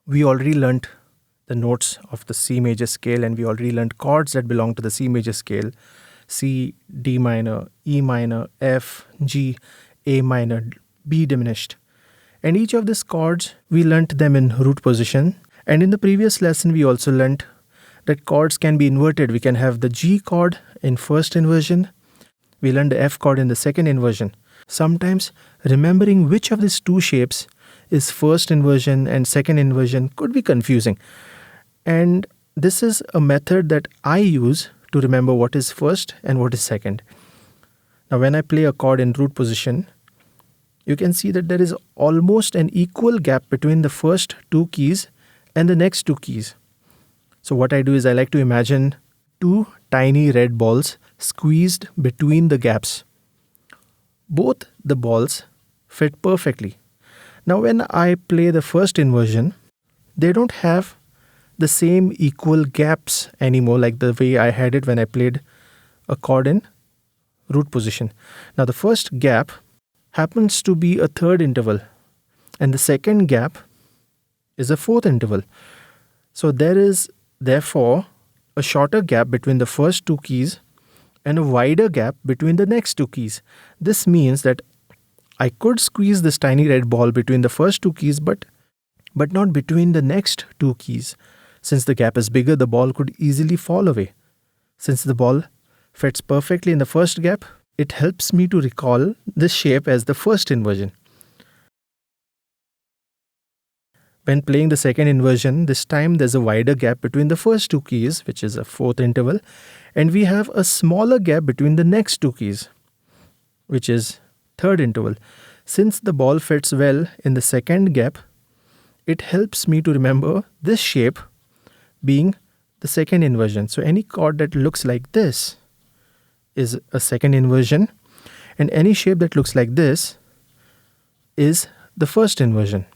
We already learnt the notes of the C major scale, and we already learnt chords that belong to the C major scale: C, D minor, E minor, F, G, A minor, B diminished. And each of these chords, we learnt them in root position. And in the previous lesson, we also learnt that chords can be inverted. We can have the G chord in first inversion. We learned the F chord in the second inversion. Sometimes remembering which of these two shapes is first inversion and second inversion could be confusing. And this is a method that I use to remember what is first and what is second. Now, when I play a chord in root position, you can see that there is almost an equal gap between the first two keys and the next two keys. So what I do is I like to imagine two tiny red balls squeezed between the gaps. Both the balls fit perfectly. Now when I play the first inversion, they don't have the same equal gaps anymore like the way I had it when I played a chord in root position. Now the first gap happens to be a third interval, and the second gap is a fourth interval. So there is therefore a shorter gap between the first two keys and a wider gap between the next two keys. This means that I could squeeze this tiny red ball between the first two keys, but not between the next two keys. Since the gap is bigger, the ball could easily fall away. Since the ball fits perfectly in the first gap, it helps me to recall this shape as the first inversion. When playing the second inversion, this time there's a wider gap between the first two keys, which is a fourth interval, and we have a smaller gap between the next two keys, which is third interval. Since the ball fits well in the second gap, it helps me to remember this shape being the second inversion. So any chord that looks like this is a second inversion, and any shape that looks like this is the first inversion.